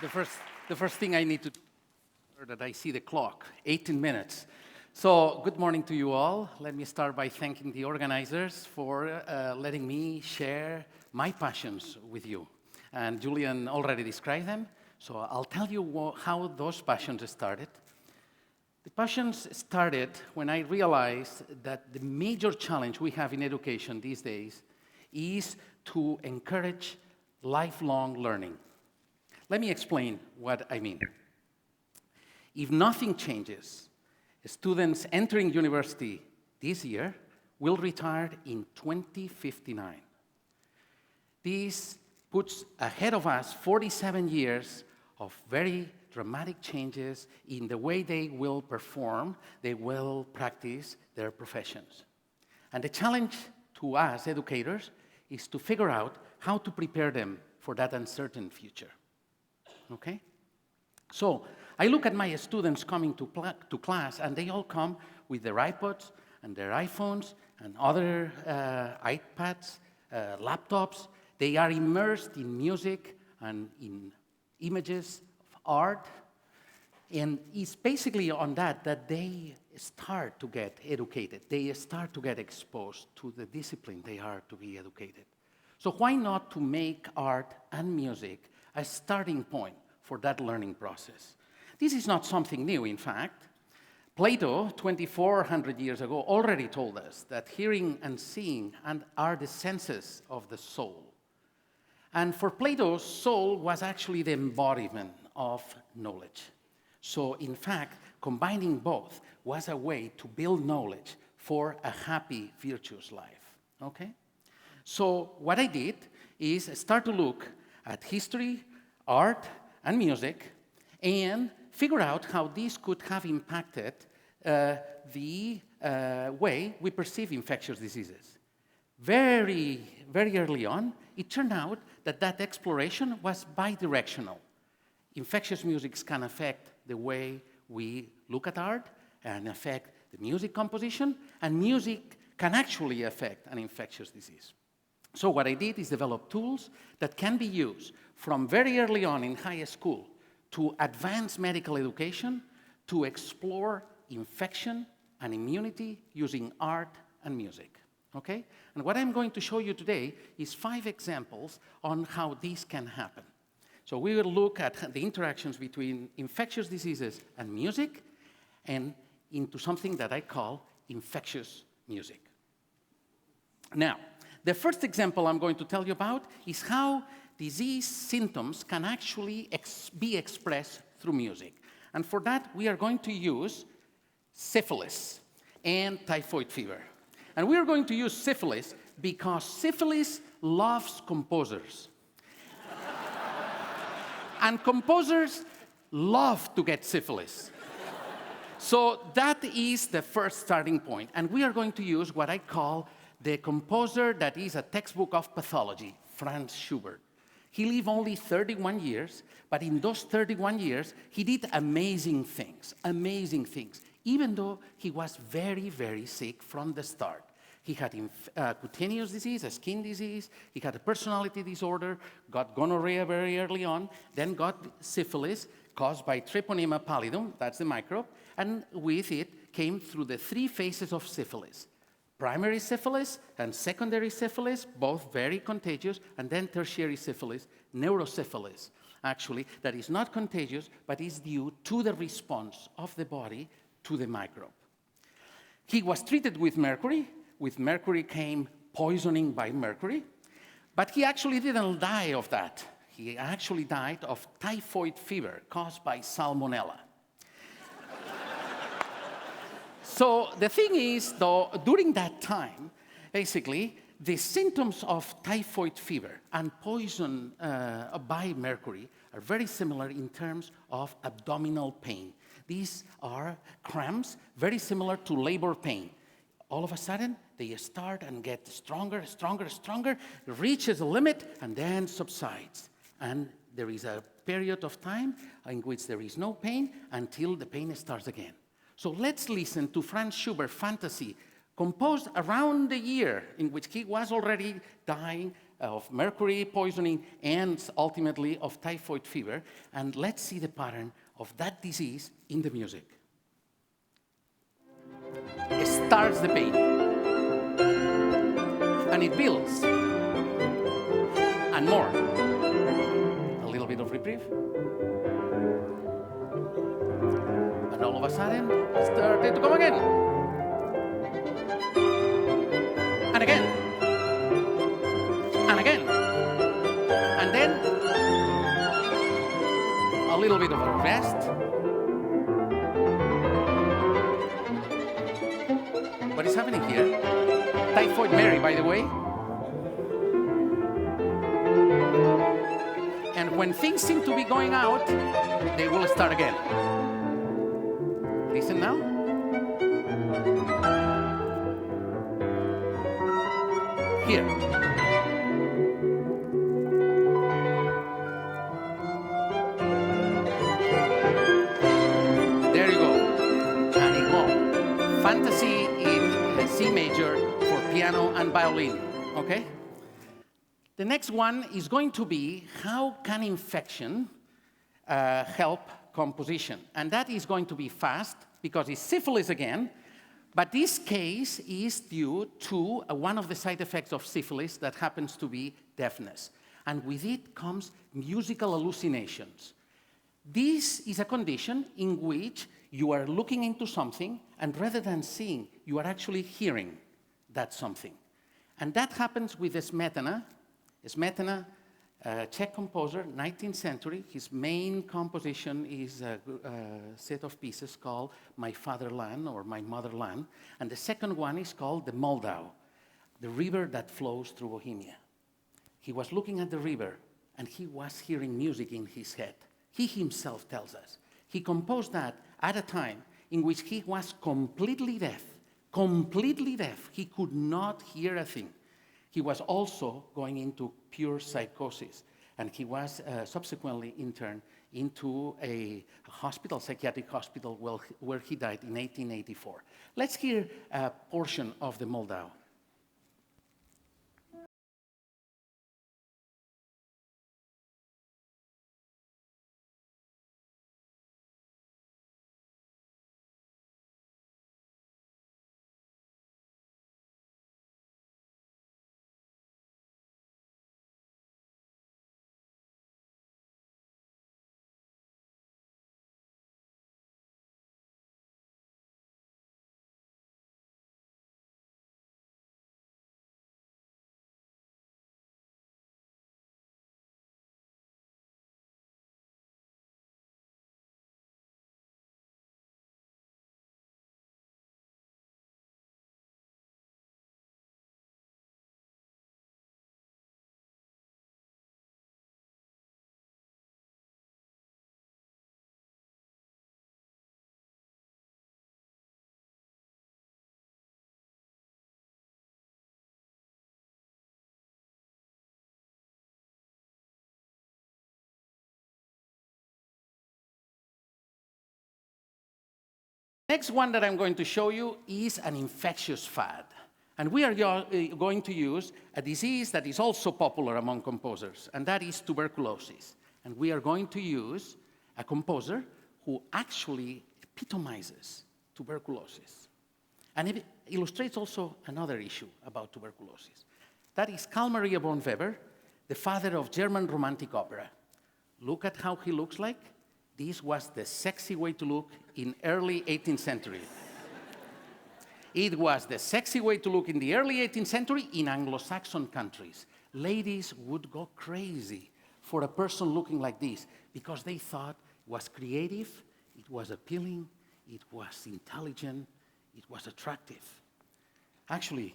The first thing I need to do is that I see the clock, 18 minutes. So good morning to you all. Let me start by thanking the organizers for letting me share my passions with you. And Julian already described them, so I'll tell you how those passions started. The passions started when I realized that the major challenge we have in education these days is to encourage lifelong learning. Let me explain what I mean. If nothing changes, students entering university this year will retire in 2059. This puts ahead of us 47 years of very dramatic changes in the way they will perform, they will practice their professions. And the challenge to us educators is to figure out how to prepare them for that uncertain future. Okay? So I look at my students coming to class, and they all come with their iPods and their iPhones and other iPads, laptops. They are immersed in music and in images of art. And it's basically on that they start to get educated. They start to get exposed to the discipline they are to be educated. So why not to make art and music a starting point for that learning process? This is not something new, in fact. Plato, 2,400 years ago, already told us that hearing and seeing are the senses of the soul. And for Plato, soul was actually the embodiment of knowledge. So, in fact, combining both was a way to build knowledge for a happy, virtuous life. Okay? So what I did is start to look at history, art, and music, and figure out how these could have impacted the way we perceive infectious diseases. Very, very early on, it turned out that exploration was bidirectional. Infectious music can affect the way we look at art and affect the music composition, and music can actually affect an infectious disease. So what I did is develop tools that can be used from very early on in high school to advance medical education to explore infection and immunity using art and music. Okay? And what I'm going to show you today is 5 examples on how this can happen. So we will look at the interactions between infectious diseases and music and into something that I call infectious music. Now, the first example I'm going to tell you about is how disease symptoms can actually be expressed through music. And for that, we are going to use syphilis and typhoid fever. And we are going to use syphilis because syphilis loves composers. And composers love to get syphilis. So that is the first starting point. And we are going to use what I call the composer that is a textbook of pathology, Franz Schubert. He lived only 31 years, but in those 31 years, he did amazing things, even though he was very, very sick from the start. He had cutaneous disease, a skin disease, he had a personality disorder, got gonorrhea very early on, then got syphilis caused by Treponema pallidum, that's the microbe, and with it came through the 3 phases of syphilis. Primary syphilis and secondary syphilis, both very contagious, and then tertiary syphilis, neurosyphilis, actually, that is not contagious, but is due to the response of the body to the microbe. He was treated with mercury. With mercury came poisoning by mercury, but he actually didn't die of that. He actually died of typhoid fever caused by salmonella. So the thing is, though, during that time, basically, the symptoms of typhoid fever and poison by mercury are very similar in terms of abdominal pain. These are cramps, very similar to labor pain. All of a sudden, they start and get stronger, reaches a limit, and then subsides. And there is a period of time in which there is no pain until the pain starts again. So let's listen to Franz Schubert's fantasy composed around the year in which he was already dying of mercury poisoning and ultimately of typhoid fever. And let's see the pattern of that disease in the music. It starts the pain, and it builds, and more. A little bit of reprieve. And all of a sudden, it started to come again. And again. And again. And then, a little bit of a rest. What is happening here? Typhoid Mary, by the way. And when things seem to be going out, they will start again. Listen now. Here. There you go. Animal. Fantasy in C major for piano and violin. Okay? The next one is going to be how can infection help composition? And that is going to be fast because it's syphilis again. But this case is due to one of the side effects of syphilis that happens to be deafness. And with it comes musical hallucinations. This is a condition in which you are looking into something, and rather than seeing, you are actually hearing that something. And that happens with Smetana. Smetana, Czech composer, 19th century. His main composition is a set of pieces called My Fatherland or My Motherland. And the second one is called the Moldau, the river that flows through Bohemia. He was looking at the river, and he was hearing music in his head. He himself tells us. He composed that at a time in which he was completely deaf. Completely deaf. He could not hear a thing. He was also going into pure psychosis, and he was subsequently interned into a hospital, psychiatric hospital, where he died in 1884. Let's hear a portion of the Moldau. Next one that I'm going to show you is an infectious fad. And we are going to use a disease that is also popular among composers, and that is tuberculosis. And we are going to use a composer who actually epitomizes tuberculosis. And it illustrates also another issue about tuberculosis. That is Carl Maria von Weber, the father of German Romantic opera. Look at how he looks like. This was the sexy way to look in early 18th century. It was the sexy way to look in the early 18th century in Anglo-Saxon countries. Ladies would go crazy for a person looking like this because they thought it was creative, it was appealing, it was intelligent, it was attractive. Actually,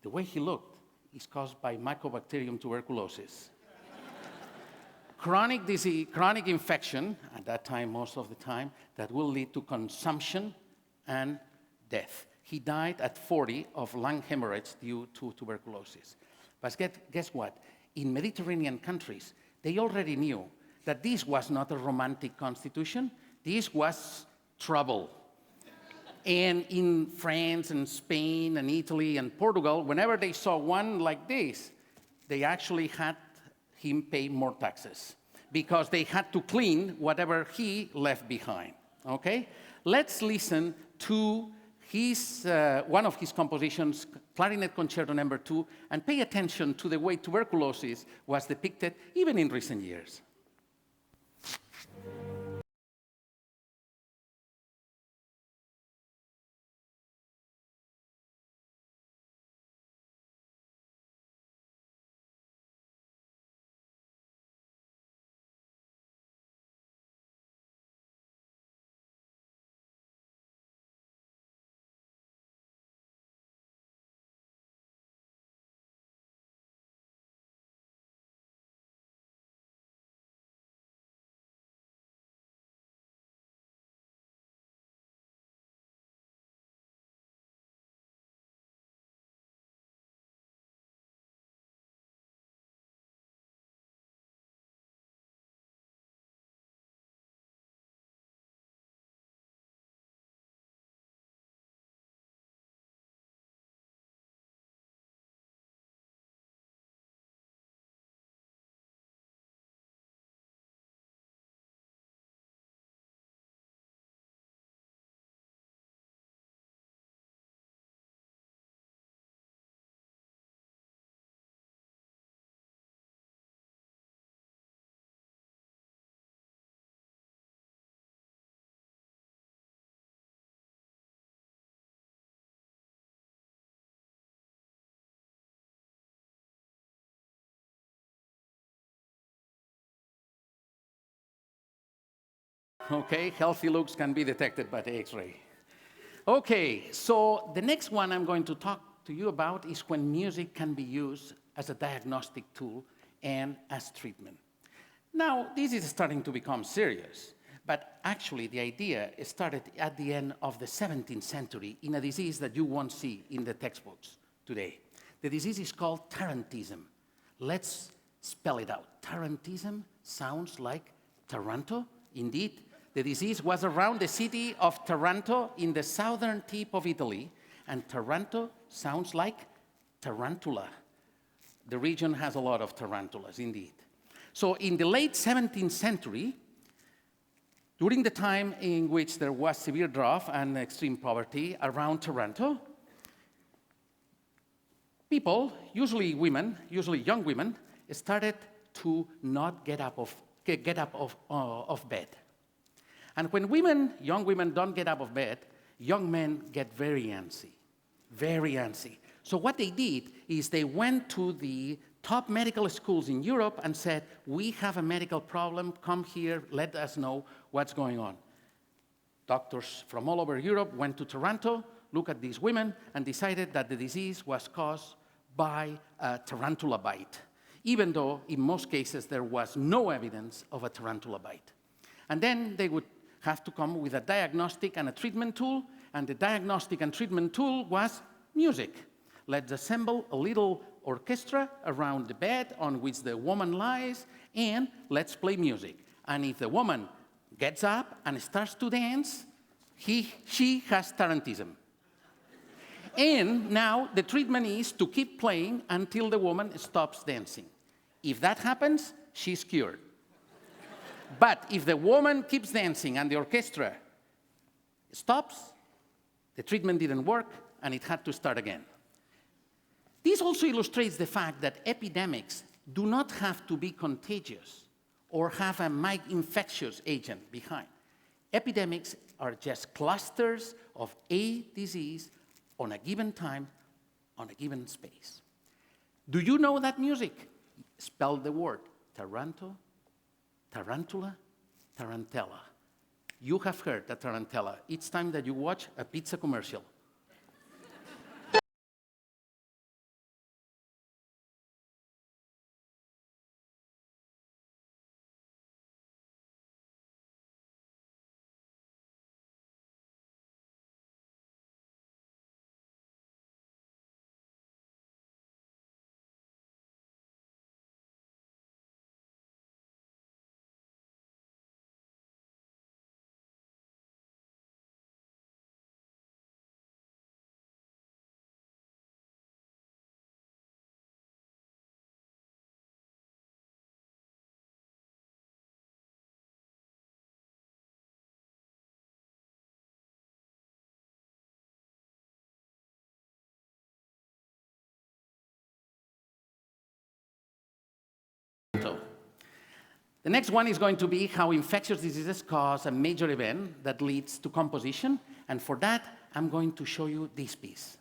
the way he looked is caused by Mycobacterium tuberculosis. Chronic disease, chronic infection, at that time, most of the time, that will lead to consumption and death. He died at 40 of lung hemorrhage due to tuberculosis. But guess what? In Mediterranean countries, they already knew that this was not a romantic constitution. This was trouble. And in France and Spain and Italy and Portugal, whenever they saw one like this, they actually had him pay more taxes because they had to clean whatever he left behind, okay? Let's listen to one of his compositions, Clarinet Concerto No. 2, and pay attention to the way tuberculosis was depicted even in recent years. Okay, healthy looks can be detected by the X-ray. Okay, so the next one I'm going to talk to you about is when music can be used as a diagnostic tool and as treatment. Now, this is starting to become serious, but actually the idea started at the end of the 17th century in a disease that you won't see in the textbooks today. The disease is called tarantism. Let's spell it out. Tarantism sounds like Taranto. Indeed, the disease was around the city of Taranto in the southern tip of Italy, and Taranto sounds like tarantula. The region has a lot of tarantulas, indeed. So in the late 17th century, during the time in which there was severe drought and extreme poverty around Taranto, people, usually women, usually young women, started to not get up of bed. And when young women don't get up of bed, young men get very antsy, very antsy. So what they did is they went to the top medical schools in Europe and said, we have a medical problem, come here, let us know what's going on. Doctors from all over Europe went to Taranto, looked at these women, and decided that the disease was caused by a tarantula bite, even though in most cases there was no evidence of a tarantula bite. And then they would have to come with a diagnostic and a treatment tool, and the diagnostic and treatment tool was music. Let's assemble a little orchestra around the bed on which the woman lies, and let's play music. And if the woman gets up and starts to dance, she has tarantism. And now the treatment is to keep playing until the woman stops dancing. If that happens, she's cured. But if the woman keeps dancing and the orchestra stops, the treatment didn't work and it had to start again. This also illustrates the fact that epidemics do not have to be contagious or have a infectious agent behind. Epidemics are just clusters of a disease on a given time, on a given space. Do you know that music? Spell the word Taranto, tarantula, tarantella. You have heard the tarantella each time that you watch a pizza commercial. The next one is going to be how infectious diseases cause a major event that leads to composition. And for that, I'm going to show you this piece.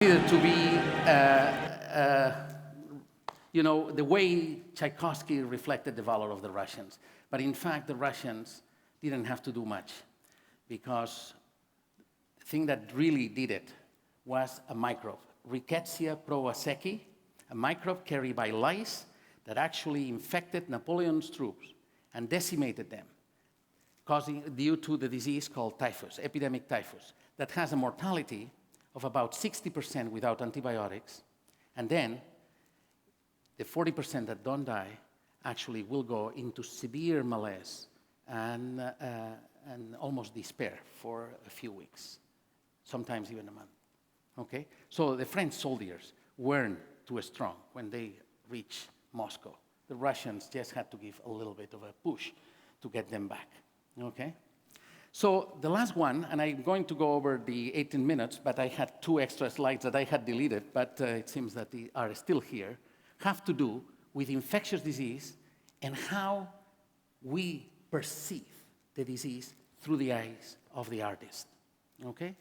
To be, the way Tchaikovsky reflected the valor of the Russians. But in fact, the Russians didn't have to do much, because the thing that really did it was a microbe, Rickettsia prowazekii, a microbe carried by lice that actually infected Napoleon's troops and decimated them, due to the disease called typhus, epidemic typhus, that has a mortality of about 60% without antibiotics, and then the 40% that don't die actually will go into severe malaise and almost despair for a few weeks, sometimes even a month. Okay? So the French soldiers weren't too strong when they reached Moscow. The Russians just had to give a little bit of a push to get them back. Okay? So the last one, and I'm going to go over the 18 minutes, but I had 2 extra slides that I had deleted, but it seems that they are still here, have to do with infectious disease and how we perceive the disease through the eyes of the artist. Okay?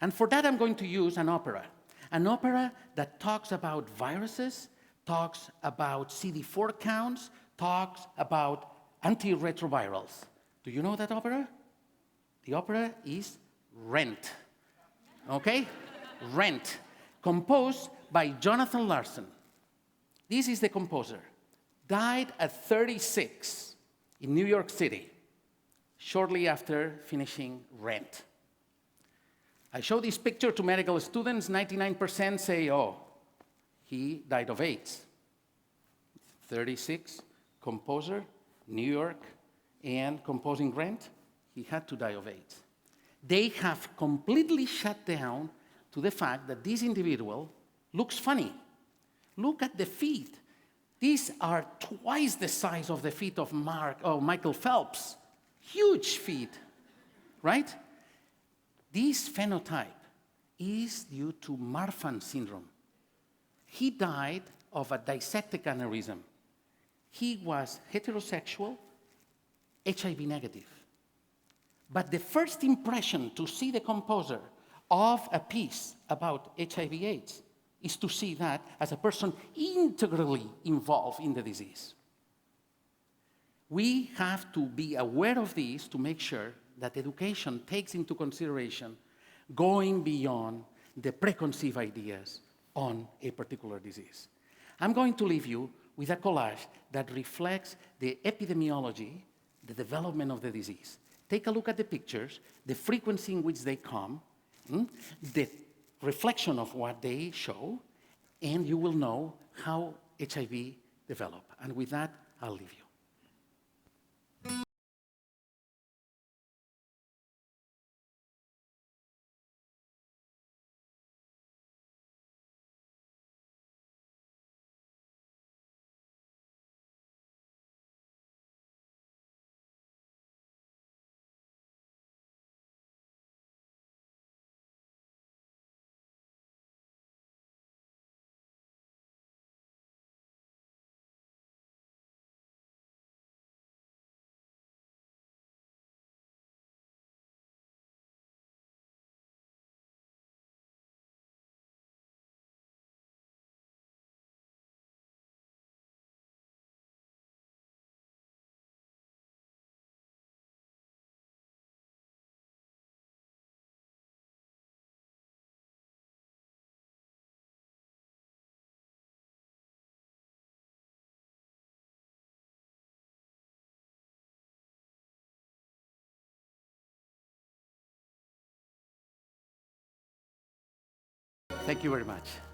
And for that, I'm going to use an opera that talks about viruses, talks about CD4 counts, talks about antiretrovirals. Do you know that opera? The opera is Rent, okay? Rent, composed by Jonathan Larson. This is the composer. Died at 36 in New York City, shortly after finishing Rent. I show this picture to medical students. 99% say, oh, he died of AIDS. 36, composer, New York, and composing Rent. He had to die of AIDS. They have completely shut down to the fact that this individual looks funny. Look at the feet. These are twice the size of the feet of Michael Phelps. Huge feet, right? This phenotype is due to Marfan syndrome. He died of a dissected aneurysm. He was heterosexual, HIV negative. But the first impression to see the composer of a piece about HIV/AIDS is to see that as a person integrally involved in the disease. We have to be aware of this to make sure that education takes into consideration going beyond the preconceived ideas on a particular disease. I'm going to leave you with a collage that reflects the epidemiology, the development of the disease. Take a look at the pictures, the frequency in which they come, the reflection of what they show, and you will know how HIV developed. And with that, I'll leave you. Thank you very much.